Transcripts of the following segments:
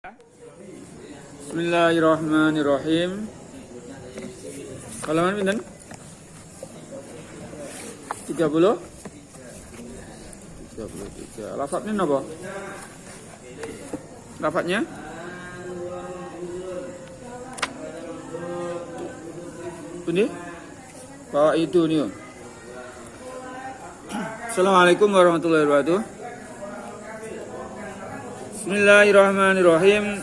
Bismillahirrahmanirrahim. Halaman pinten? 30. 33. Lafadznya napa? Lafadznya? Ini? Bawa itu nih. Assalamualaikum warahmatullahi wabarakatuh. Bismillahirrahmanirrahim.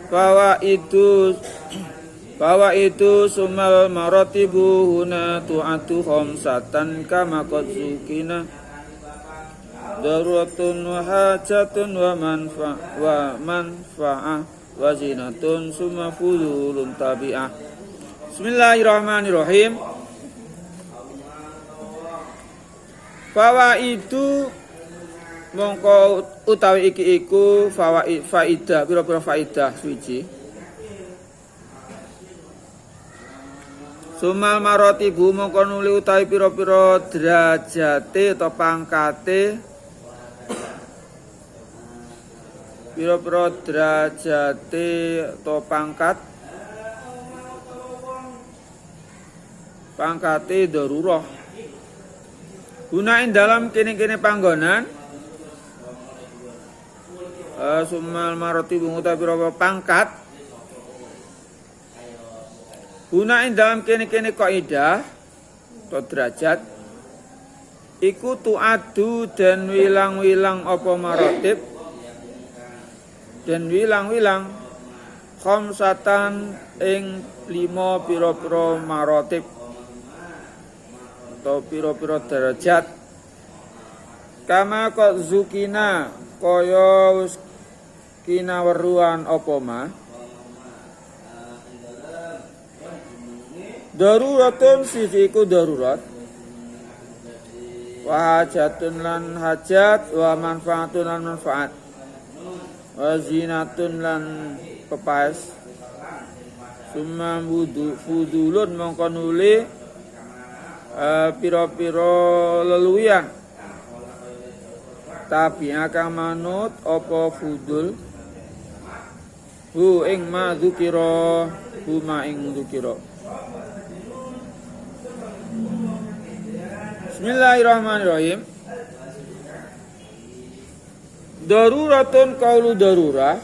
Bahwa itu sumal maratibu huna tu'atu khamsatan kama qad zukina daruratun wa hajatun wa manfa'ah wa zinatun summa fudulun tabi'ah. Bismillahirrahmanirrahim. Bahwa itu mongko utawi iki iku faidah pira-pira faidah suci. Sumal maratibu mongko nuli utawi pira-pira derajate atau pangkate pira-pira derajate atau pangkate darurah. Gunain dalam kene-kene panggonan sumal maratibu utawi pira-pira pangkat gunain dalam kene-kene kaidah atau derajat iku tu'adu dan wilang-wilang apa maratib dan wilang-wilang khamsatan ing 5 pira-pira maratib atau pira-pira derajat kama kok zukina kaya kinaweruan apa mah daruratun siji iku darurat wa hajatun lan hajat wa manfaatun lan manfaat wa zinatun lan pepaes summa fudulun mongko nuli pira-pira leluwian tapi akan manut apa fudul hu ing ma dzukira hu ma ing dzukira. Bismillahirrahmanirrahim. Daruratun qaulu darurah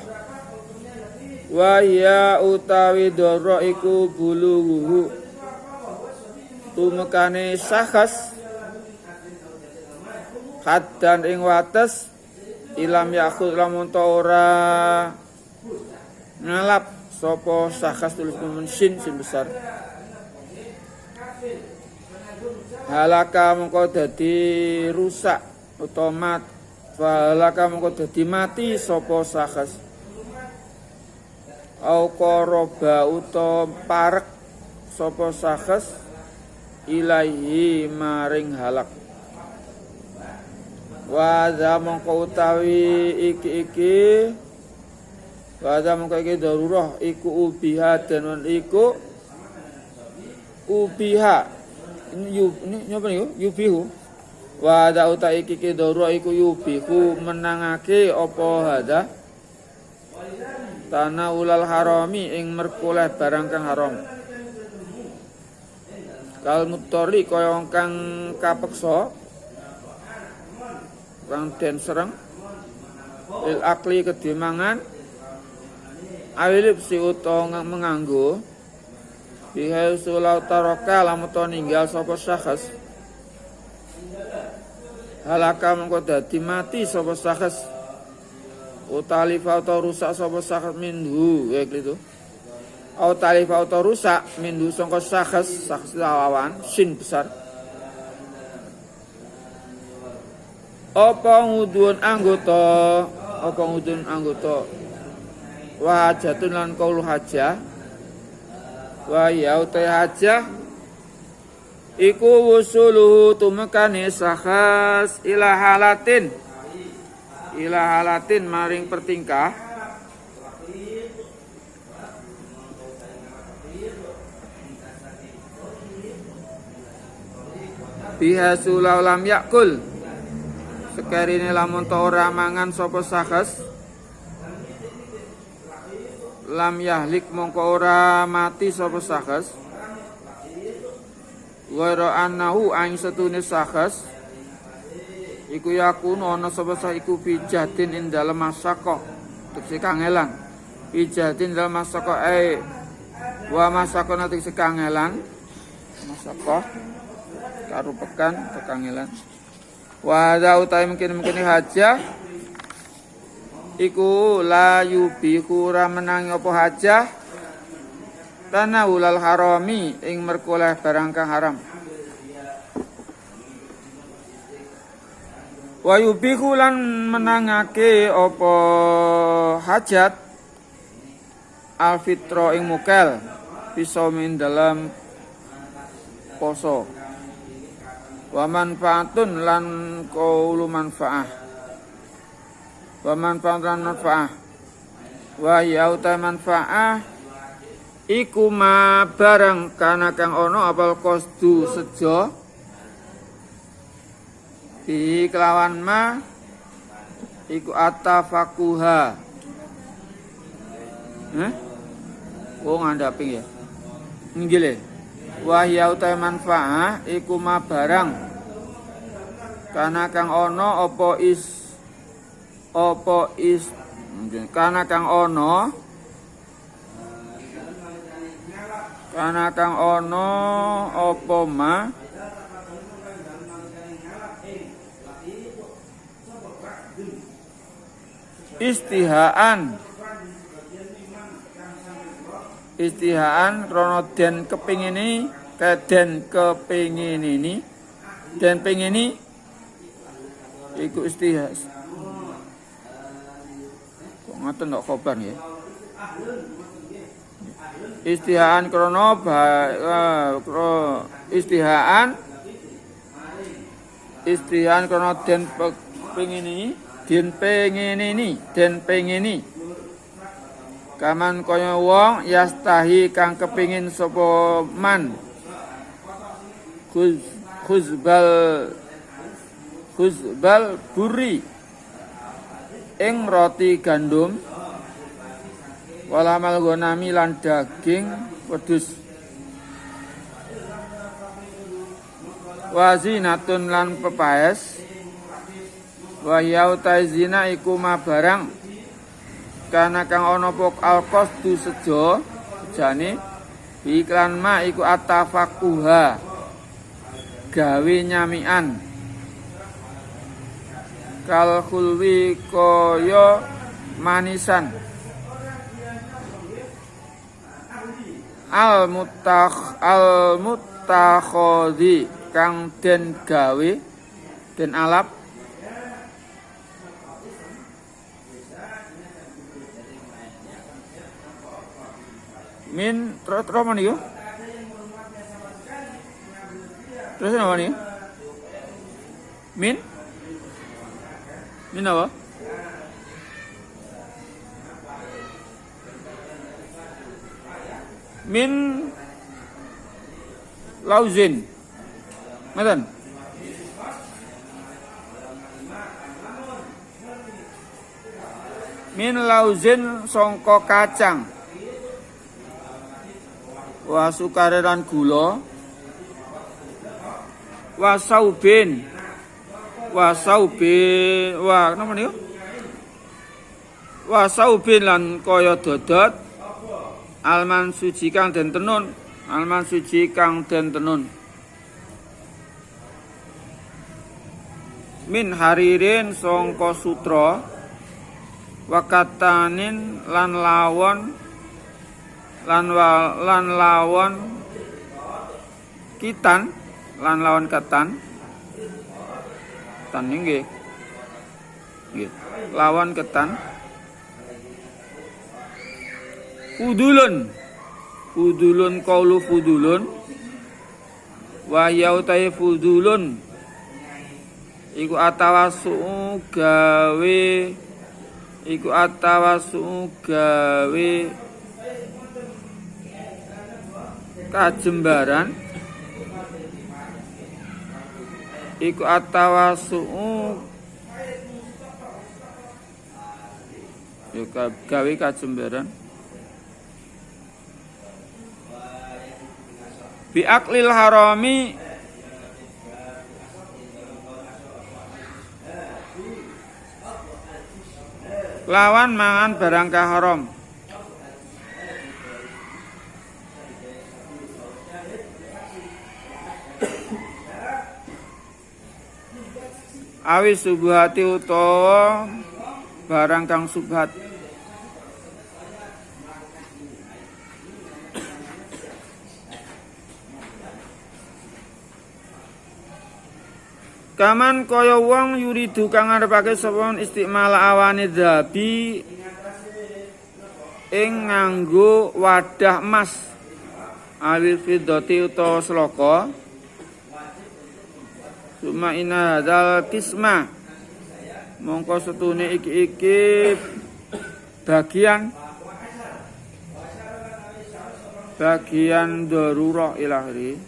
wa ya utawi darura iku bulughu tumekane sakhas haddan ing wates ilam yakhud lamun ta ora ngalap sapa sakhas tulis sin besar halaka mengko dadi rusak utawa halaka mengko dadi mati sapa sakhas au qoroba utawa parek sapa sakhas ilahi maring halak wa za mongko utawi iki wa za mongko iki darurah iku ubiha dan iku ubiha ini nyapa niku yubihu wa za utawi iki darurah iku yubihu menangake apa hada tanah ulal harami ing merkoleh barang kang haram kal mutori kaya kang kapeksa kang den sereng il akli kedimangan awilip si utawa menganggo bihai sulau taraka lamun to ninggal sapa sakhs halaka mengko dadi mati sapa sakhs utalifa utawa rusak sapa sakhs minhu ya gitu au talifa utawa rusak minhu sangka sakhs lawan sin besar apa ngudun anggota wa hajatun lan qaulu hajah wa ya utai hajah iku wusuluhu tumekane sakhas ila halatin maring pertingkah biha sulau lam yakul sekarine lamun ta ora mangan sapa sakhas lam yahlik mongko ora mati sapa sahes ghairu annahu aing setune sahes iku yakunu ana sapa iku bijatin ing dalem masako tegese kangelan bijatin dalem masako wa masako tegese kangelan masako karo pekan kekangelan wa za utai mungkin hajah iku la yubiku ora menangi apa hajah tanawulal harami ing merkoleh barang kang haram wa yubiku lan menangake apa hajat alfitro ing mukel bisa min dalam poso wa manfaatun lan qaulu manfaah wa manfaatan manfaah wa yauta manfaah iku ma barang kana kang ono apal qasdu sejo bi kelawan ma iku atafakuha ngandaping ya nggih wa yauta manfaah iku ma barang kana kang ono apa kana kang ono apa ma istihaan krono den kepingini iku istihas kok ngoten kok khobar ya istihaan krono istihaan krono den pengini kaman kaya wong yastahi kang kepingin sapa man khuzbal buri ing roti gandum walamal gonami lan daging wedhus wazinatun lan pepaes wa yautai zina iku ma barang kana kang ana pok alqasdu sejo jane iklan ma iku atafakuha gawe nyamian kal khulwi kaya manisan al mutakhadhi kang den gawe den alap min terus apa nih? Terus apa nih? Min apa? Min lauzin. Ngoten. Min lauzin sangka kacang. Wa sukareran gula wa saubin wa napa niku wa saubin lan kaya dodot alman suci kang den tenun min haririn sangka sutra wakatanin lan lawon kitan lan lawan ketan tan nggih lawan ketan fudulun qaulu fudulun wa yautai fudulun iku atawasu gawe kajembaran iku atawasu ya gawe kajembaran aklil harami lawan mangan barang haram. Awi subhati utawa barang kang subhat. Kaman kaya wong yuridu kang ngarepake sapa istimal awane dzabi ing nganggo wadah emas awil fiddati utawa sloka. Suma ina hadzal kisma mongko setune iki bagian darurah ilahi.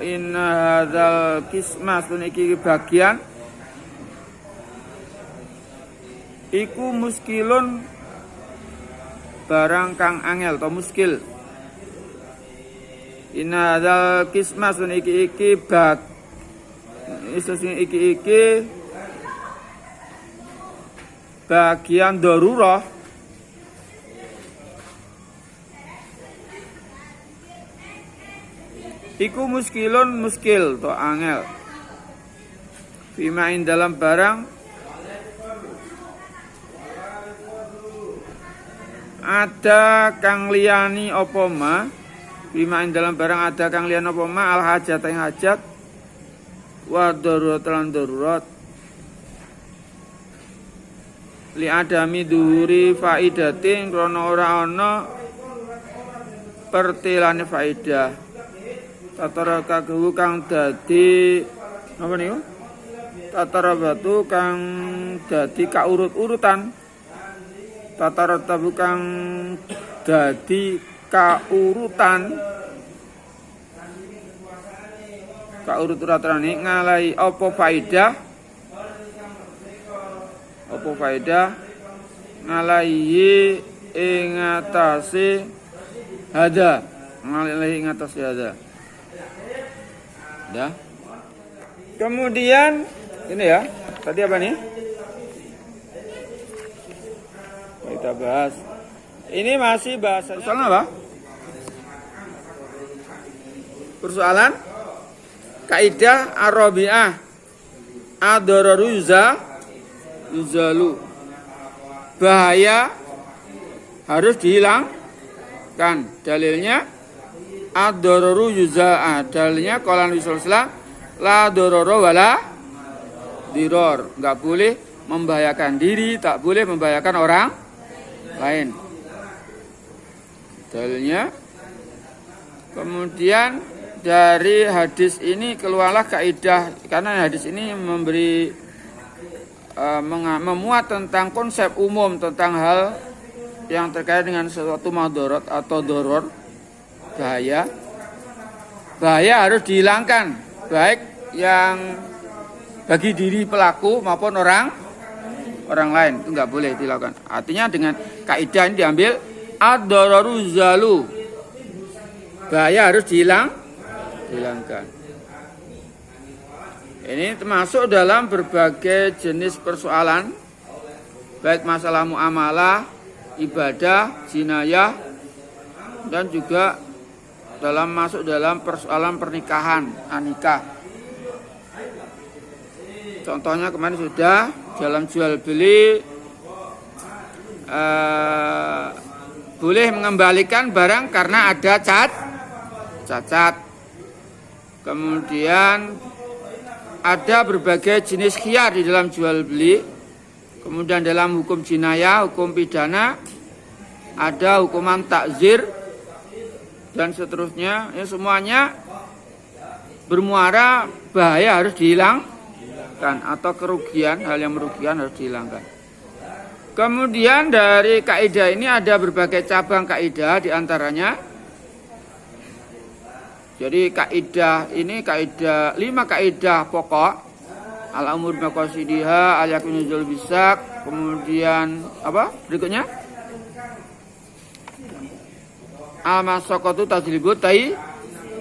Inna hadzal kisma setune iki bagian iku muskilun barang kang angel atau muskil. Inna hadzal kisma setune iki bagian darurah iku muskil to angel. Fima ing dalam barang ada kang liyani apa ma. Fima ing dalam barang ada kang liyani apa ma al hajat ing hajat wa darurat lan darurat. Li adami duhuri faidatin krana ora ana pertelane faidah. Tatara kagewu kang dadi apa niku? Tatara batu kang dadi kaurut-urutan. Tatara tabu kang dadi kaurutan. Kaurut-urutan ngalai apa faedah? Apa faedah? Ngalai ing atase hada. Ngalai ing atase hada. Ya. Kemudian ini ya, tadi apa nih? Kita bahas. Ini masih bahasa. Persoalan apa? Persoalan kaidah Arabiah ad-dararu yuzalu. Bahaya harus dihilangkan. Dalilnya ad-dararu yuza'a. Dalilnya qala Nabi sallallahu alaihi wasallam la darara wala diror. Enggak boleh membahayakan diri, tak boleh membahayakan orang lain. Dalilnya. Kemudian dari hadis ini keluarlah kaidah, karena hadis ini memberi memuat tentang konsep umum tentang hal yang terkait dengan sesuatu madarat atau doror. Bahaya harus dihilangkan, baik yang bagi diri pelaku maupun orang lain, itu nggak boleh dilakukan. Artinya dengan kaidah ini diambil ad-dararu zalu, bahaya harus dihilangkan. Ini termasuk dalam berbagai jenis persoalan, baik masalah muamalah, ibadah, jinayah, dan juga masuk dalam persoalan pernikahan, nikah. Contohnya kemarin sudah dalam jual beli boleh mengembalikan barang karena ada cacat. Kemudian ada berbagai jenis khiyar di dalam jual beli. Kemudian dalam hukum jinayah, hukum pidana ada hukuman takzir dan seterusnya, ya semuanya bermuara bahaya harus dihilangkan atau kerugian, hal yang merugikan harus dihilangkan. Kemudian dari kaidah ini ada berbagai cabang kaidah, di antaranya jadi kaidah ini 5 kaidah pokok. Al-amur maqasidiha, al-yakinul bisak, kemudian apa? Berikutnya Al-masyaqqatu tajlibu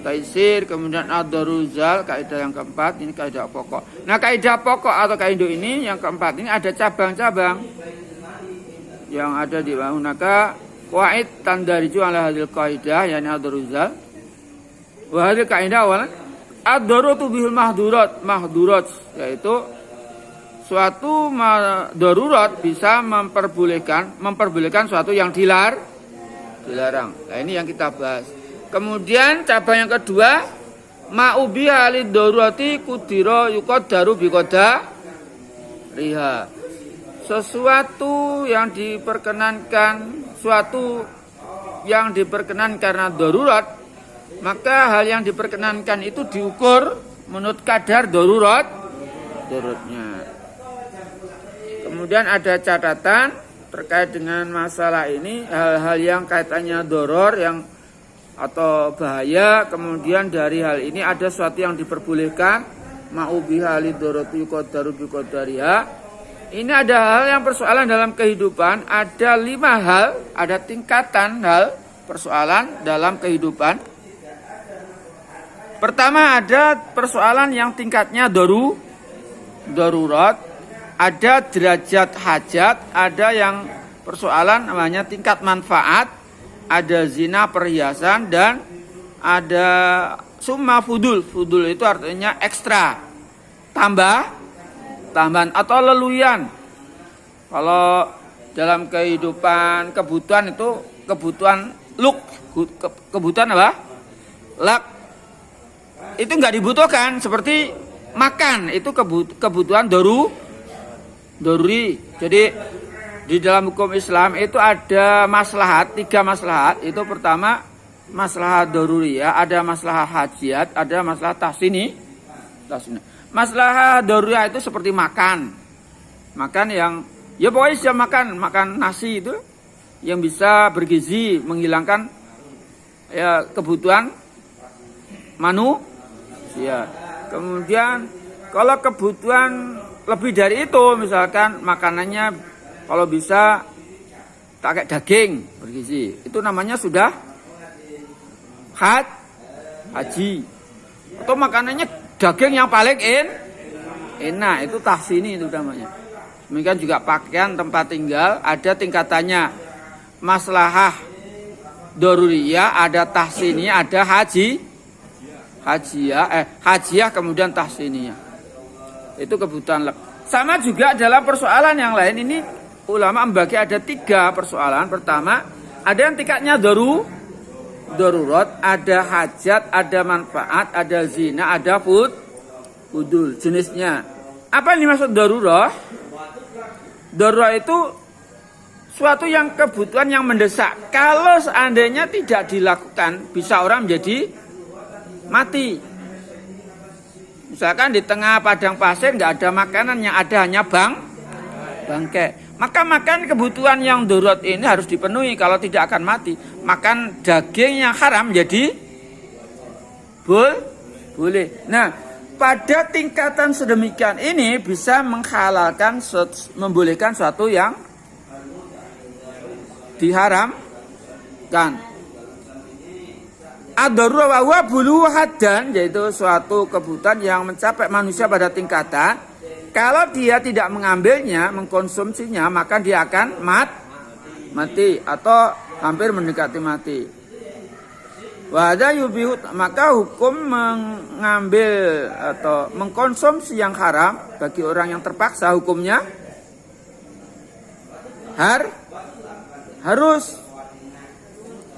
taisir, kemudian ad-daruzal, kaidah yang keempat, ini kaidah pokok. Nah, kaidah pokok atau kaidah ini yang keempat ini ada cabang-cabang yang ada di hunaka qaid tandariju ala hadil kaidah, yani ad-daruzal. Wa hadil kaidah awalan ad-daruratu bihil mahdurat, yaitu suatu darurat bisa memperbolehkan suatu yang dilarang. Nah, ini yang kita bahas. Kemudian cabang yang kedua, ma'ubiha lid darurati kudira yuqaddaru biqadariha. Sesuatu yang diperkenankan karena darurat, maka hal yang diperkenankan itu diukur menurut kadar daruratnya. Kemudian ada catatan terkait dengan masalah ini, hal-hal yang kaitannya doror atau bahaya. Kemudian dari hal ini ada sesuatu yang diperbolehkan, ma'ubiha lidoroti yuqaddaru biqadariha. Ini ada hal yang persoalan dalam kehidupan, ada 5 hal, ada tingkatan hal persoalan dalam kehidupan. Pertama, ada persoalan yang tingkatnya darurat, ada derajat hajat, ada yang persoalan namanya tingkat manfaat, ada zina perhiasan, dan ada summa fudul. Fudul itu artinya ekstra, tambahan atau leluyan. Kalau dalam kehidupan kebutuhan itu kebutuhan kebutuhan apa? Lak. Itu nggak dibutuhkan, seperti makan itu kebutuhan daruri. Jadi di dalam hukum Islam itu ada maslahat, 3 maslahat. Itu pertama maslahat daruriyah, ada maslahat hajiat, ada maslahat tahsini. Maslahat daruriyah itu seperti makan yang ya pokoknya bisa makan nasi itu yang bisa bergizi, menghilangkan ya kebutuhan manusia. Kemudian kalau kebutuhan lebih dari itu, misalkan makanannya kalau bisa pakai daging bergizi, itu namanya sudah haji. Atau makanannya daging yang paling enak, itu tahsini itu namanya. Demikian juga pakaian, tempat tinggal, ada tingkatannya. Maslahah daruriyah, ada tahsini, ada hajiah, kemudian tahsiniyah. Itu kebutuhan. Sama juga dalam persoalan yang lain ini, ulama membagi ada 3 persoalan. Pertama, ada yang tingkatnya darurat, ada hajat, ada manfaat, ada zina, ada fudul. Jenisnya apa yang dimaksud darurat? Darurat itu suatu yang kebutuhan yang mendesak. Kalau seandainya tidak dilakukan, bisa orang menjadi mati. Misalkan di tengah padang pasir nggak ada makanan, yang ada hanya bangkai. Maka makan kebutuhan yang darurat ini harus dipenuhi, kalau tidak akan mati. Makan daging yang haram jadi boleh. Nah, pada tingkatan sedemikian ini bisa menghalalkan, membolehkan suatu yang diharamkan. Ad-darurah wa huwa bulughul haddan, yaitu suatu kebutuhan yang mencapai manusia pada tingkatan, kalau dia tidak mengambilnya, mengkonsumsinya, maka dia akan mati atau hampir mendekati mati. Wa hadza yubihu, maka hukum mengambil atau mengkonsumsi yang haram bagi orang yang terpaksa, hukumnya harus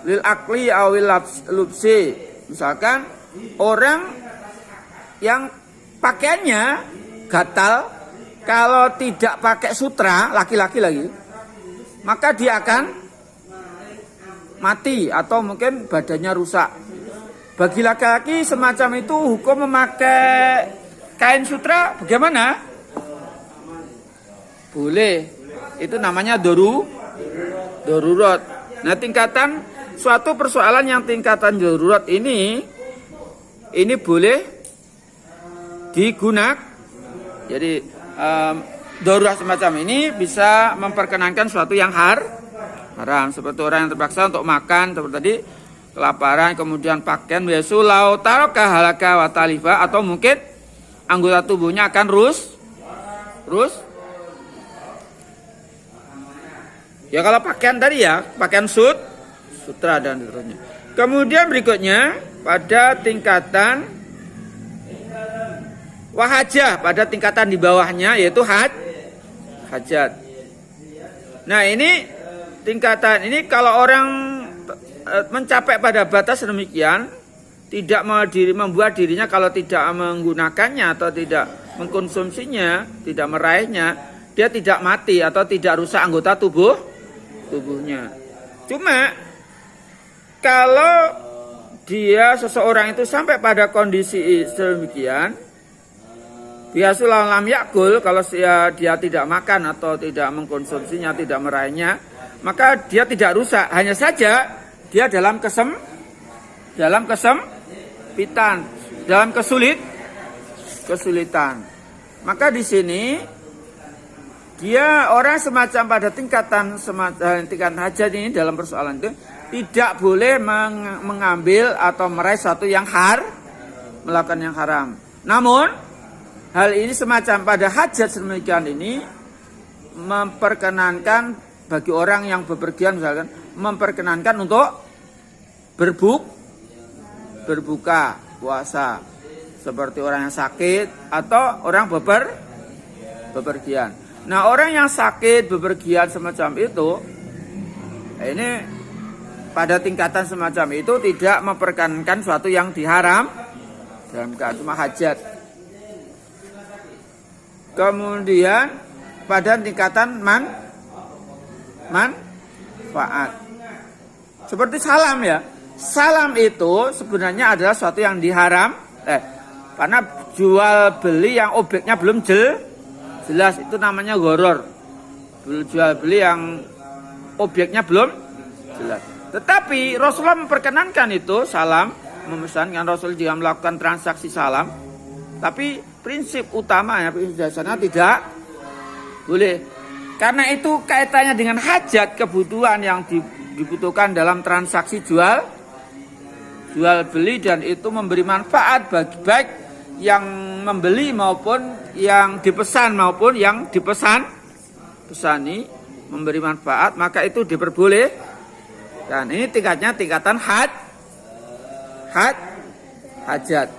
lil akli awil lubsi. Misalkan orang yang pakaiannya gatal, kalau tidak pakai sutra, laki-laki lagi, maka dia akan mati atau mungkin badannya rusak. Bagi laki-laki semacam itu hukum memakai kain sutra bagaimana? Boleh. Itu namanya darurat. Nah, tingkatan suatu persoalan yang tingkatan darurat ini boleh digunakan. Jadi darurat semacam ini bisa memperkenankan suatu yang haram, seperti orang yang terpaksa untuk makan seperti tadi, kelaparan, kemudian pakaian yasulau taroka halaka wa talifa, atau mungkin anggota tubuhnya akan rus. Ya kalau pakaian tadi ya, pakaian sutra dan seterusnya. Kemudian berikutnya pada tingkatan wahajah, pada tingkatan di bawahnya yaitu hajat. Nah ini tingkatan ini kalau orang mencapai pada batas demikian, tidak membuat dirinya kalau tidak menggunakannya atau tidak mengkonsumsinya, tidak meraihnya, dia tidak mati atau tidak rusak anggota tubuhnya. Cuma kalau seseorang itu sampai pada kondisi sedemikian, biasulah lam yakul, kalau dia tidak makan atau tidak mengkonsumsinya, tidak meraihnya, maka dia tidak rusak. Hanya saja dia dalam kesempitan, dalam kesulitan. Maka di sini dia orang semacam pada tingkatan hajat ini dalam persoalan itu tidak boleh mengambil atau meraih satu yang melakukan yang haram. Namun hal ini semacam pada hajat sedemikian ini memperkenankan bagi orang yang bepergian misalkan, memperkenankan untuk berbuka puasa seperti orang yang sakit atau orang bepergian. Nah orang yang sakit bepergian semacam itu, ini pada tingkatan semacam itu tidak memperkenankan suatu yang diharam dalam keadaan cuma hajat. Kemudian pada tingkatan manfaat. Seperti salam ya. Salam itu sebenarnya adalah suatu yang diharam. Karena jual beli yang objeknya belum jelas itu namanya gharar. Jual beli yang objeknya belum jelas. Tetapi Rasulullah memperkenankan itu salam, memesankan Rasul juga melakukan transaksi salam. Tapi prinsip utamanya, prinsip dasarnya tidak boleh. Karena itu kaitannya dengan hajat, kebutuhan yang dibutuhkan dalam transaksi jual beli, dan itu memberi manfaat bagi baik yang membeli maupun yang dipesan maupun yang pesani memberi manfaat, maka itu diperboleh. Dan ini tingkatan hajat.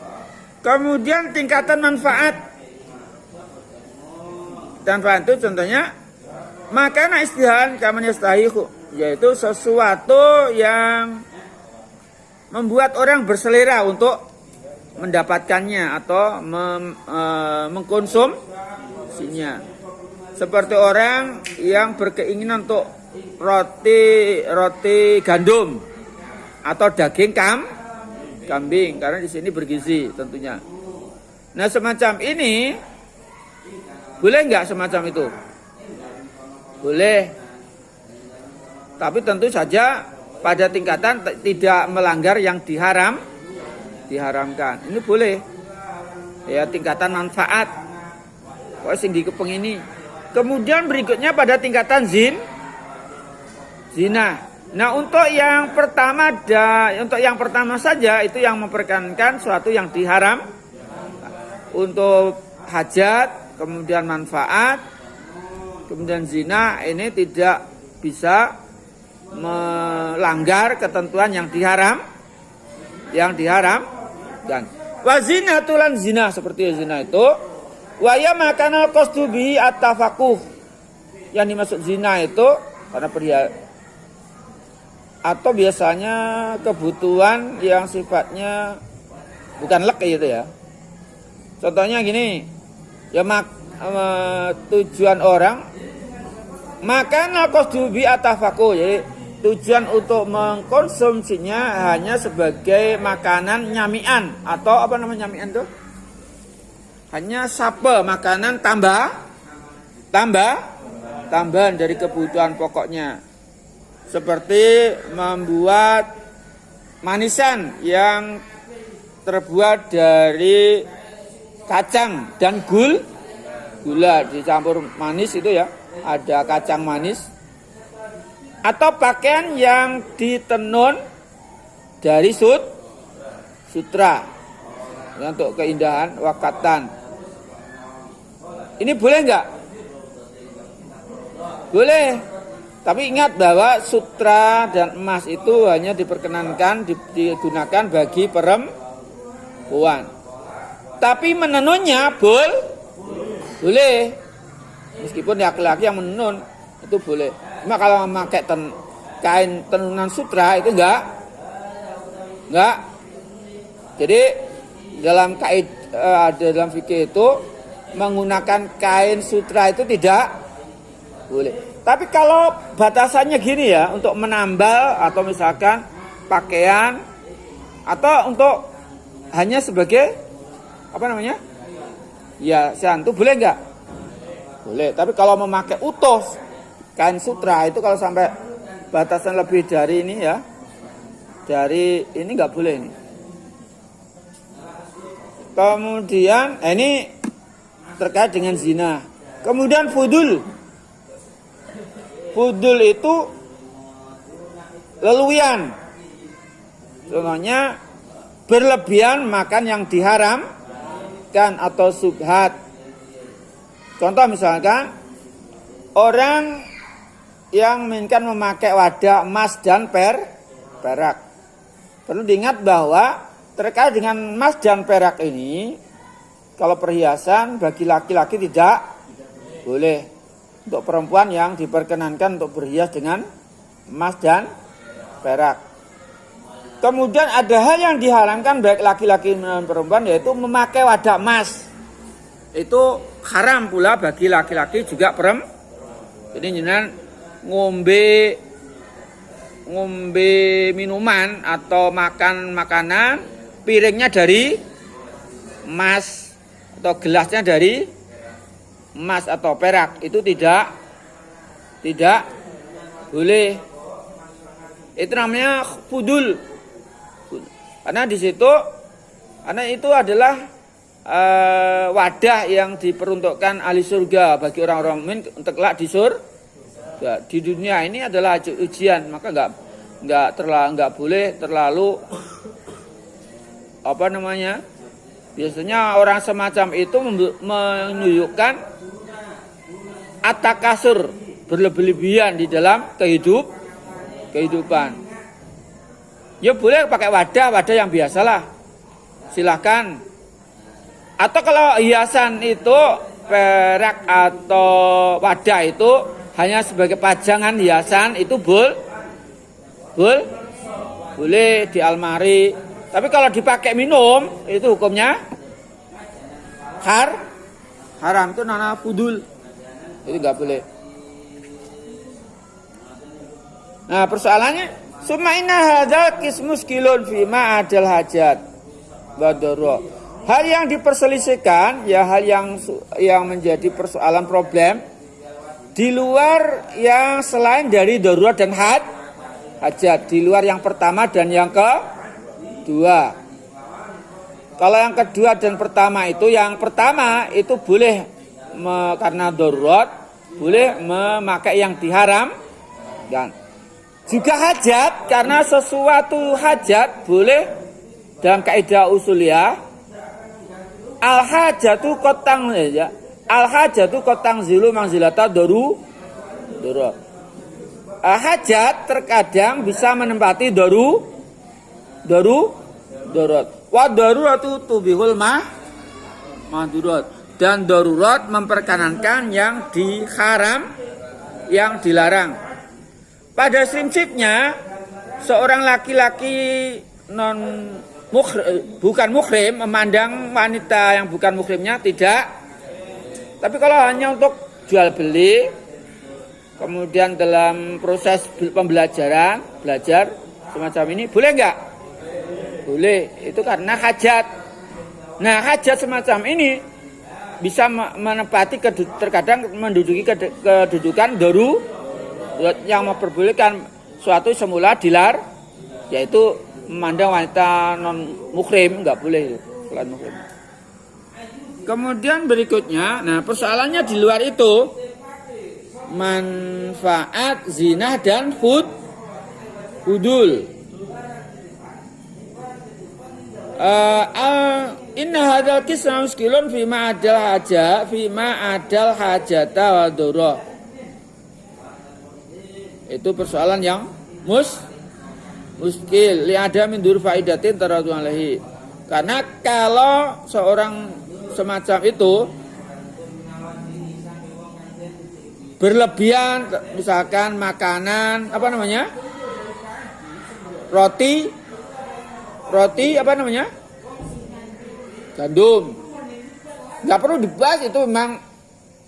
Kemudian tingkatan manfaat. Manfaat itu contohnya makanan istihan kaman yastahiqu, yaitu sesuatu yang membuat orang berselera untuk mendapatkannya atau mengkonsumsinya. Seperti orang yang berkeinginan untuk roti gandum atau daging kambing, karena di sini bergizi tentunya. Nah semacam ini boleh nggak semacam itu? Boleh. Tapi tentu saja pada tingkatan tidak melanggar yang diharamkan. Ini boleh. Ya tingkatan manfaat. Kok sing dikepeng ini. Kemudian berikutnya pada tingkatan zina. Nah, untuk yang pertama saja itu yang memperkenankan suatu yang diharam. Untuk hajat, kemudian manfaat, kemudian zina, ini tidak bisa melanggar ketentuan yang diharam dan wazina tulan zina, seperti zina itu waya makanal qasdubi at-tafaquh, yang dimaksud zina itu karena atau biasanya kebutuhan yang sifatnya bukan lek gitu ya. Contohnya gini, ya tujuan orang makan qasdubi at-tafaquh, jadi tujuan untuk mengkonsumsinya hanya sebagai makanan nyamian atau apa namanya nyamian tuh? Hanya sape, makanan tambahan dari kebutuhan pokoknya. Seperti membuat manisan yang terbuat dari kacang dan gula dicampur manis itu ya, ada kacang manis. Atau pakaian yang ditenun dari sutra untuk keindahan wakatan. Ini boleh enggak? Boleh. Tapi ingat bahwa sutra dan emas itu hanya diperkenankan digunakan bagi perempuan. Tapi menenunnya boleh. Meskipun laki-laki yang menenun itu boleh. Cuma kalau memakai kain tenunan sutra itu enggak. Jadi dalam dalam fikih itu menggunakan kain sutra itu tidak boleh. Tapi kalau batasannya gini ya, untuk menambal atau misalkan pakaian atau untuk hanya sebagai hiasan itu boleh enggak? Boleh. Tapi kalau memakai utuh kain sutra itu kalau sampai batasan lebih dari ini ya, dari ini enggak boleh ini. Kemudian ini terkait dengan zina. Kemudian fudul itu leluian. Contohnya berlebihan makan yang diharamkan atau subhat. Contoh misalkan orang yang menginginkan memakai wadah emas dan perak. Perlu diingat bahwa terkait dengan emas dan perak ini, kalau perhiasan bagi laki-laki tidak boleh. Untuk perempuan yang diperkenankan untuk berhias dengan emas dan perak. Kemudian ada hal yang diharamkan baik laki-laki dan perempuan, yaitu memakai wadah emas. Itu haram pula bagi laki-laki juga perempuan. Jadi jangan ngombe minuman atau makan makanan piringnya dari emas atau gelasnya dari emas atau perak, itu tidak boleh. Itu namanya fudul. Karena itu adalah wadah yang diperuntukkan ahli surga bagi orang-orang mukmin untuk kelak di surga. Di dunia ini adalah ujian, maka enggak boleh terlalu biasanya orang semacam itu menunjukkan atakasur, berlebihan di dalam kehidupan. Ya boleh pakai wadah yang biasalah, silakan. Atau kalau hiasan itu perak atau wadah itu hanya sebagai pajangan hiasan, itu boleh di almari. Tapi kalau dipakai minum itu hukumnya haram, itu namanya fudul. Itu enggak boleh. Nah, persoalannya summa inna hadzal qismus kilun fi ma adal hajat wa darra. Hal yang diperselisihkan ya hal yang menjadi persoalan problem di luar yang selain dari darurat dan hajat, di luar yang pertama dan yang kedua. Kalau yang kedua dan pertama itu, yang pertama itu boleh karena darurat, boleh memakai yang diharam, dan juga hajat karena sesuatu hajat boleh dalam kaidah usuliyah. Al hajatu kotang zilu mangzilata darurat. Hajat terkadang bisa menempati darurat. Wa daruratu tubihul mahdurat. Dan darurat memperkenankan yang diharam, yang dilarang. Pada prinsipnya seorang laki-laki bukan muhrim memandang wanita yang bukan muhrimnya tidak. Tapi kalau hanya untuk jual beli, kemudian dalam proses belajar semacam ini, boleh enggak? Boleh, itu karena hajat. Nah, hajat semacam ini bisa menempati terkadang menduduki kedudukan yang memperbolehkan suatu semula dilar, yaitu memandang wanita non muhrim enggak boleh selain muhrim. Kemudian berikutnya, nah persoalannya di luar itu manfaat zina dan fudul. Inna hadal kisah muskilun fima adal hajata wa dhurah. Itu persoalan yang muskil li ada min dur faidatin taradu alaihi. Karena kalau seorang semacam itu berlebihan, misalkan makanan apa namanya, roti apa namanya, gandum, nggak perlu dibahas, itu memang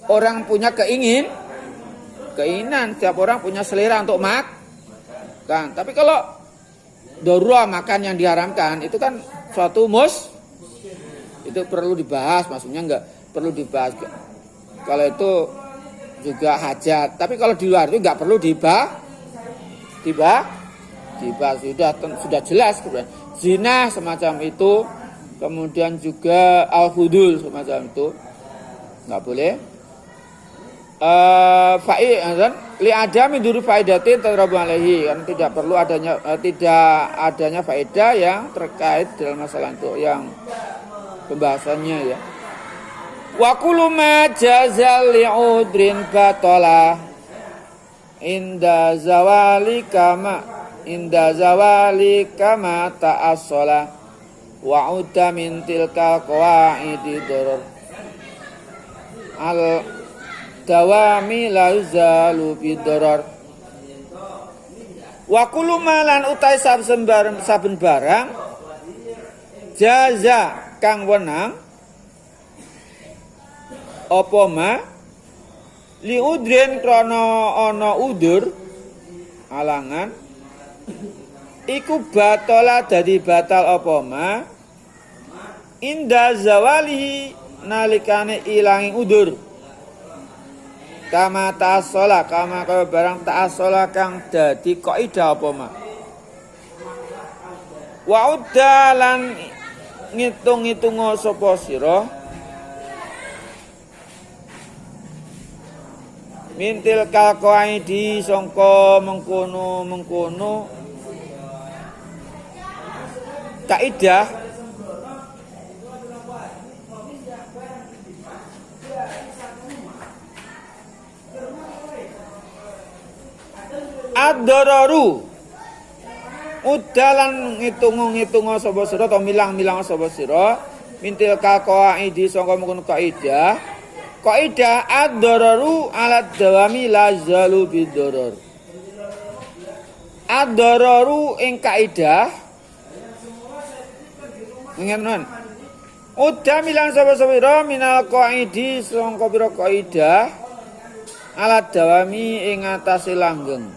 orang punya keinginan, setiap orang punya selera untuk makan. Tapi kalau darurat makan yang diharamkan itu kan suatu itu perlu dibahas, maksudnya nggak perlu dibahas kalau itu juga hajat. Tapi kalau di luar itu nggak perlu dibahas, sudah jelas. Zina semacam itu, kemudian juga al-hudul semacam itu nggak boleh. Li ada min duri faidatin tarabu alaihi, kan tidak perlu adanya faedah yang terkait dalam masalah itu yang pembahasannya ya. Wa kullu ma jazal li'udrin batala inda zawali kama ta'assola wa udda min tilka qawaidi durur al dawami la yuzalu bidarar. Wa kullu malan utai saben barang jaza kang wenang apa ma li udrin krana ana udur alangan iku batala dadi batal apa ma inda zawalihi nalikane ilangi udur kama ta'assola kama kaya barang ta'assola kang dadi kaidah apa ma wa uddalan ngitung-ngitung sapa sira mintil kalqaidi sangka mengkono kaidah ad-dararu udalan ngitung sapa sira atau milang sapa sira mintil qaidi sangka mengkono kaidah ad-dararu ala dawami la zalu bidarar. Ad-dararu ing kaidah ngen udah milang sapa sira minal qaidi sangka pira kaidah ala dawami ing atase langgeng.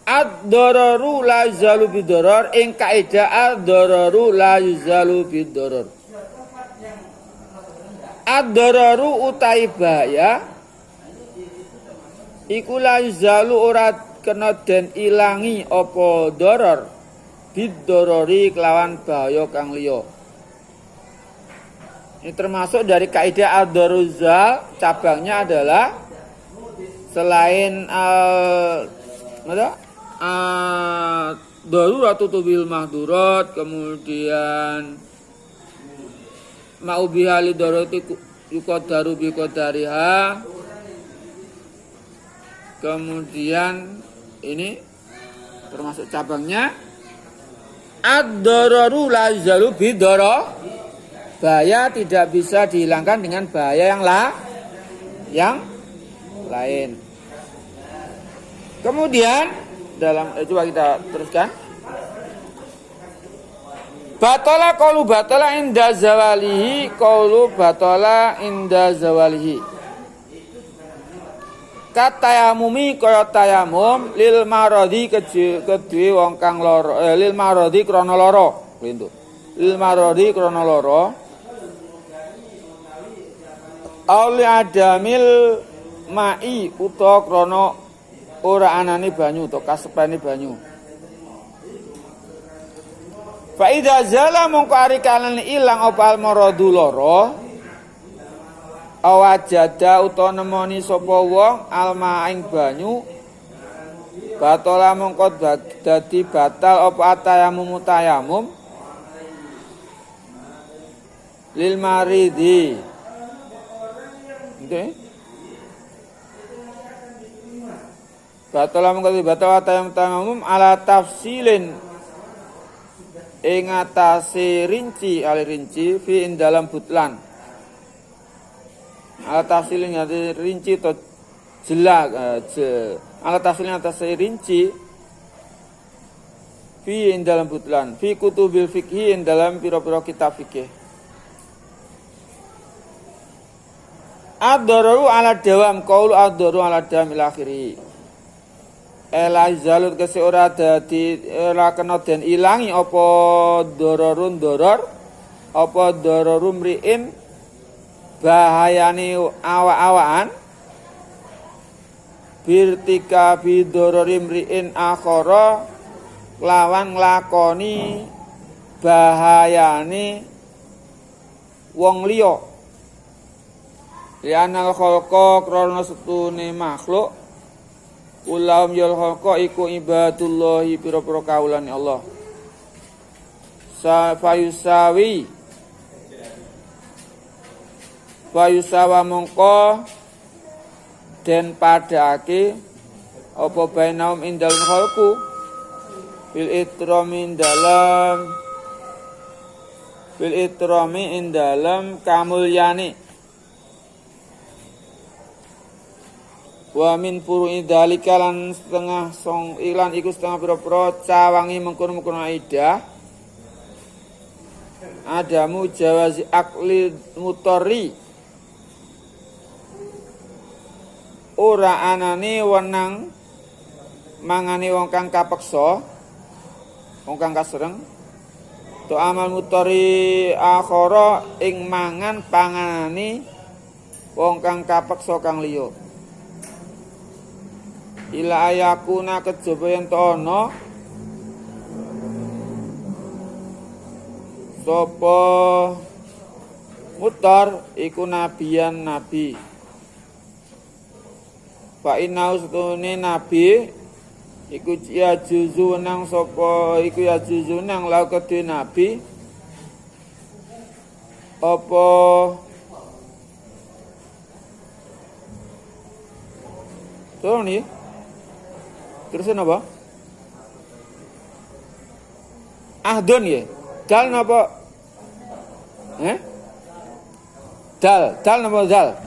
Ad-dararu la yuzalu bidarar ing kaidah ad-dararu la yuzalu bidarar. Ad-dararu utai bahaya iku la yuzalu ora kena den ilangi apa darar bidarari kelawan bahaya kang liya. Ini termasuk dari kaidah ad-daruzal, cabangnya adalah selain daruratu tubil mahdurat, kemudian ma'ubiha li darurati yuqaddaru bi qadariha, kemudian ini termasuk cabangnya ad-dararu la yuzalu bidarar, bahaya tidak bisa dihilangkan dengan bahaya yang lain. Kemudian coba kita teruskan. Batala qaulu batala inda zawalihi, qaulu batala inda zawalihi. Katayamumi kaya tayamum lil maradi kedue wong kang lara, lil maradi krana lara, lho. Lil maradi krana lara. Auli adamil ma'i utawa krana ora anane banyu utawa kasepane banyu. Fa idza zala mongko ari kalan ilang apa al maradu lara awajada utawa nemoni sapa wong alma ing banyu batala mongko dadi batal apa atayamum lil maridi. Oke. Batalah mengkoti batal atayam tamamum ala tafsilin ing atase rinci ali rinci fi ing dalam butlan. Ala tafsilin atase rinci to jelas ala tafsilin atase rinci fi ing dalam butlan fi kutubil fikhi ing dalam pira-pira kitab fikih. Ad-dararu ala dawam qaulu ad-dararu ala dawam ila akhiri. Ela zalut kese ora dadi ora kena den ilangi apa dararun darar apa dararum riin bahayane awak-awakan birtika bi dararim riin akhara lawan nglakoni bahayane wong liya. Lianal khalqa krana setune makhluk ulam yal khalqa iku ibadullahi pira-pira kaulane Allah. Fayusawa mongko den padake apa bainaum indal khalqu bil itrami indalam kamulyane. Wa min furu'i dzalika lan setengah song iklan iku setengah pira-pira cawangi mengkono-mengkono aidah adamu jawazi akli mutori ora anane wenang mangane wong kang kapeksa wong kang kasreng to amal mutori akhara ing mangan panganane wong kang kapeksa kang liya. Ila ayakuna kejaba yen ana sapa mutar iku nabiyan nabi. Fa inna ustune nabi iku ya juzu nang sapa iku ya juzu nang lau kedhe nabi apa to ni. Terus apa? Ahdon ya. Dal napa? Dal napa dal?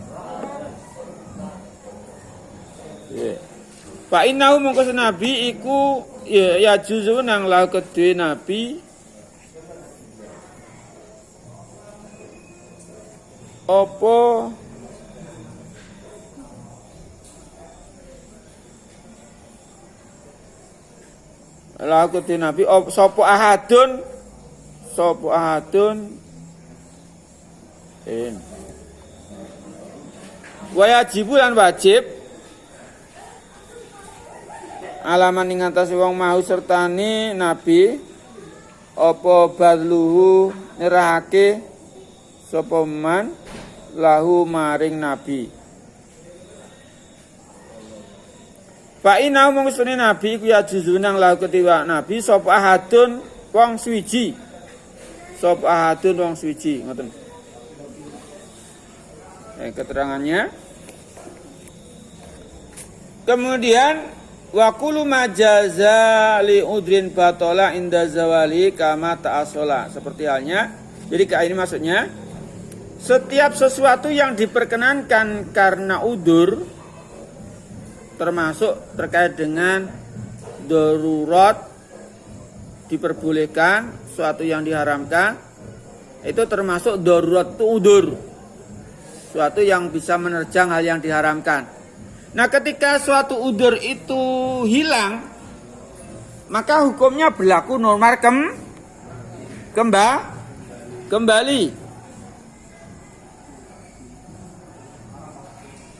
Pak innahu mongko nabi iku ya juzu nang la kedhe nabi apa laku nabi sapa ahadun wajib lan wajib alaman ing atase wong mau sertane nabi apa badluhu nerahake sapa man lahu maring nabi. Fa inna mung sunne nabi ku ya juzunang lahu ketiwa nabi sapa ahadun wong suwiji. Sapa ahadun wong suwiji ngoten. Keterangannya. Kemudian wa kullu majaza li udrin batola inda zawali kama ta'asola. Seperti halnya jadi ini maksudnya setiap sesuatu yang diperkenankan karena udur termasuk terkait dengan darurat diperbolehkan, suatu yang diharamkan itu termasuk darurat itu udur, suatu yang bisa menerjang hal yang diharamkan. Nah, ketika suatu udur itu hilang, maka hukumnya berlaku normal kembali.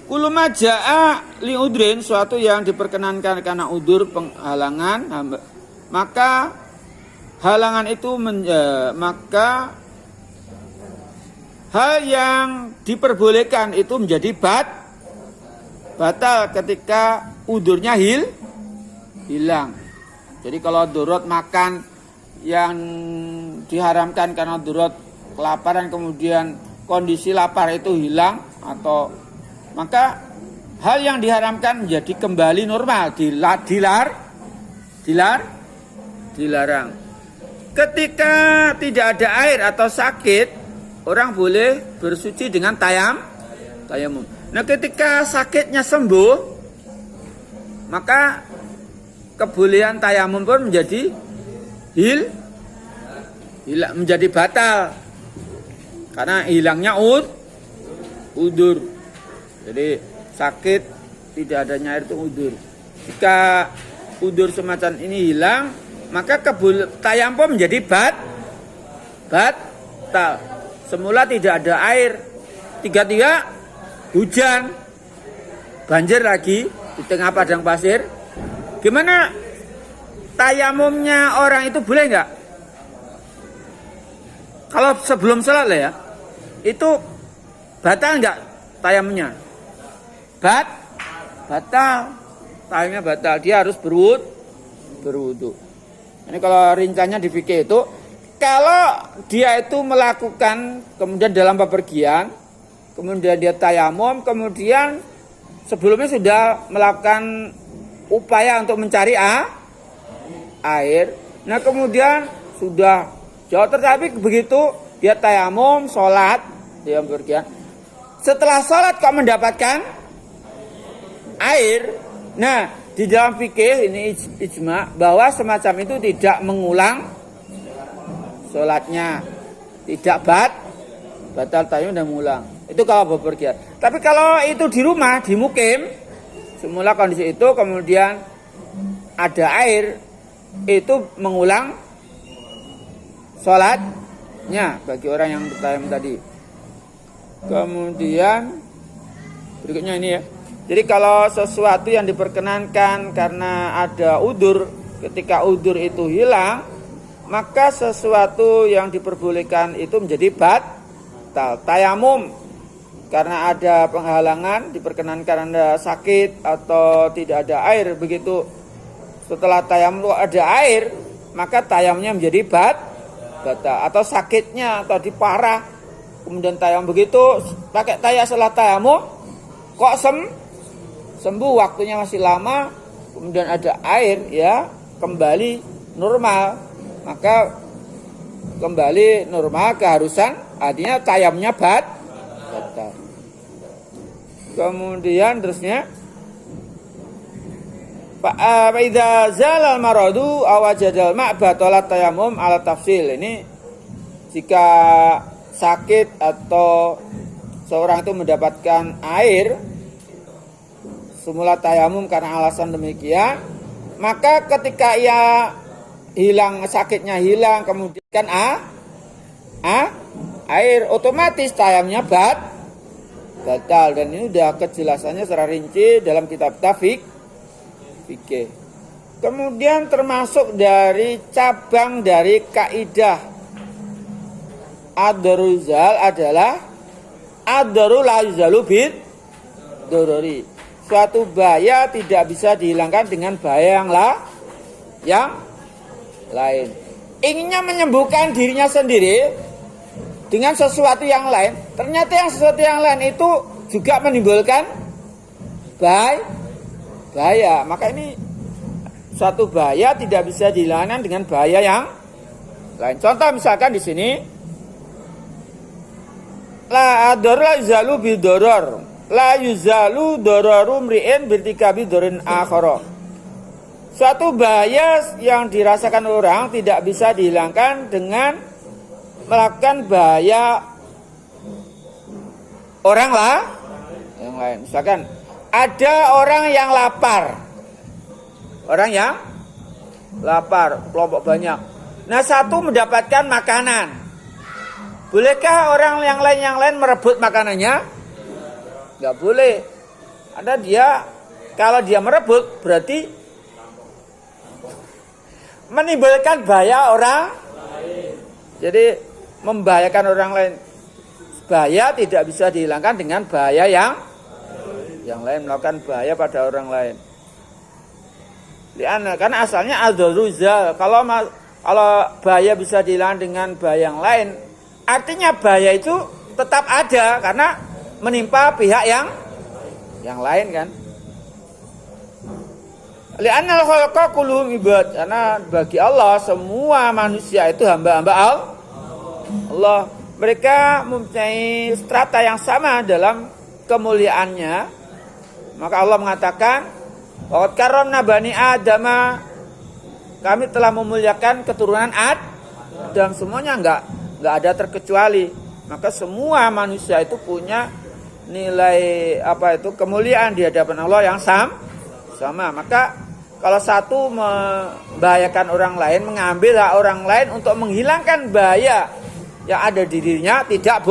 Kuluma jaa li udrin, suatu yang diperkenankan karena udur penghalangan, maka halangan itu maka hal yang diperbolehkan itu menjadi batal ketika udurnya hilang. Jadi kalau darurat makan yang diharamkan karena darurat kelaparan kemudian kondisi lapar itu hilang, atau maka hal yang diharamkan menjadi kembali normal, dilarang. Ketika tidak ada air atau sakit, orang boleh bersuci dengan tayamum. Nah, ketika sakitnya sembuh, maka kebolehan tayamum pun menjadi menjadi batal karena hilangnya udur. Jadi sakit tidak adanya air itu udur. Jika udur semacam ini hilang, maka tayamum menjadi batal. Semula tidak ada air, tiga-tiga hujan, banjir lagi di tengah padang pasir. Gimana tayamumnya orang itu boleh nggak? Kalau sebelum sholat lah ya, itu batal nggak tayamumnya? Batal. Tayamumnya batal. Dia harus berwudu. Ini kalau rinciannya di fikih itu, kalau dia itu melakukan kemudian dalam bepergian, kemudian dia tayamum, kemudian sebelumnya sudah melakukan upaya untuk mencari air. Nah, kemudian sudah jauh, tetapi begitu dia tayamum, sholat, dia bepergian. Setelah sholat kok mendapatkan air. Nah, di dalam fikih ini ijma bahwa semacam itu tidak mengulang sholatnya, tidak batal tayamum dan mengulang. Itu kalau bepergian. Tapi kalau itu di rumah, di mukim, semula kondisi itu kemudian ada air, itu mengulang sholatnya bagi orang yang bertayamum tadi. Kemudian berikutnya ini ya. Jadi kalau sesuatu yang diperkenankan karena ada udur, ketika udur itu hilang, maka sesuatu yang diperbolehkan itu menjadi batal. Tayamum karena ada penghalangan, diperkenankan Anda sakit atau tidak ada air, begitu setelah tayamum ada air, maka tayamumnya menjadi batal. Atau sakitnya tadi parah, kemudian tayamum, begitu pakai setelah tayamum kok sembuh, waktunya masih lama, kemudian ada air, ya kembali normal, maka kembali normal keharusan, artinya tayamumnya batal. Kemudian terusnya Fa'idha zalal maradu awajadal ma'batolat tayamum ala tafsil. Ini jika sakit atau seorang itu mendapatkan air, semula tayamum karena alasan demikian, maka ketika ia hilang, sakitnya hilang, kemudian kan air, otomatis tayamumnya batal. Dan ini udah kejelasannya secara rinci dalam kitab fikih. Kemudian termasuk dari cabang dari kaidah ad-daruzal adalah ad-daru la yuzalu bid dorori. Suatu bahaya tidak bisa dihilangkan dengan bahaya yang lain. Inginnya menyembuhkan dirinya sendiri dengan sesuatu yang lain, ternyata yang sesuatu yang lain itu juga menimbulkan bahaya. Maka ini suatu bahaya tidak bisa dihilangkan dengan bahaya yang lain. Contoh misalkan di sini la ador yuzalu bidoror, la yuzalu dororum ri'in birtikabi dorin akhara. Suatu bahaya yang dirasakan orang tidak bisa dihilangkan dengan melakukan bahaya orang yang lain. Misalkan ada orang yang lapar, kelompok banyak. Nah, satu mendapatkan makanan. Bolehkah orang yang lain merebut makanannya? Enggak boleh. Kalau dia merebut berarti menimbulkan bahaya orang. Jadi membahayakan orang lain. Bahaya tidak bisa dihilangkan dengan bahaya yang lain, melakukan bahaya pada orang lain. Karena asalnya ad-daruzal. Kalau bahaya bisa dihilangkan dengan bahaya yang lain, artinya bahaya itu tetap ada karena menimpa pihak yang lain kan. Li'annal khalqa kulluhum ibad, karena bagi Allah semua manusia itu hamba-hamba Allah. Mereka mempunyai strata yang sama dalam kemuliaannya. Maka Allah mengatakan, "Wa karramna bani Adama," kami telah memuliakan keturunan Adam, semuanya enggak ada terkecuali. Maka semua manusia itu punya nilai kemuliaan di hadapan Allah yang sama. Maka kalau satu membahayakan orang lain, mengambil hak orang lain untuk menghilangkan bahaya yang ada di dirinya, tidak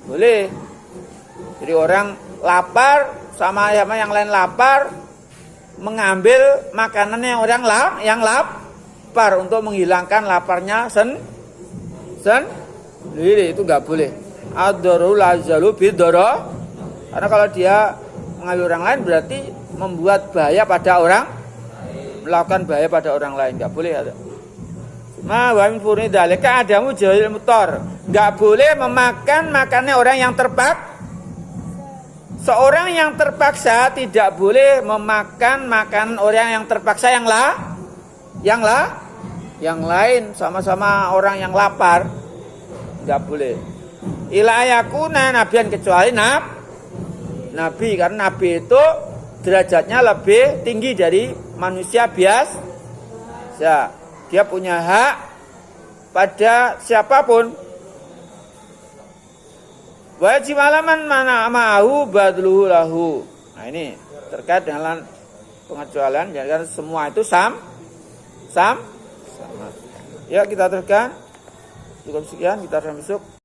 boleh. Jadi orang lapar sama yang lain lapar, mengambil makanannya orang yang lapar untuk menghilangkan laparnya sendiri, itu nggak boleh. Ad-darurul azalu bid-darar. Karena kalau dia mengambil orang lain berarti membuat bahaya pada orang, melakukan bahaya pada orang lain, nggak boleh ada. Ma wa min furni dalika adamu jahil mutar, nggak boleh memakan makannya orang yang terpaksa. Seorang yang terpaksa tidak boleh memakan makanan orang yang terpaksa yang lain, sama-sama orang yang lapar, nggak boleh. Ila yakuna nabiyan, kecuali Nabi, karena Nabi itu derajatnya lebih tinggi dari manusia biasa. Dia punya hak pada siapapun. Wajib alaman mana ma'ahu badluhu lahu. Nah ini terkait dengan pengecualian, jadi semua itu sama. Ya kita teruskan. Cukup sekian, kita akan besok.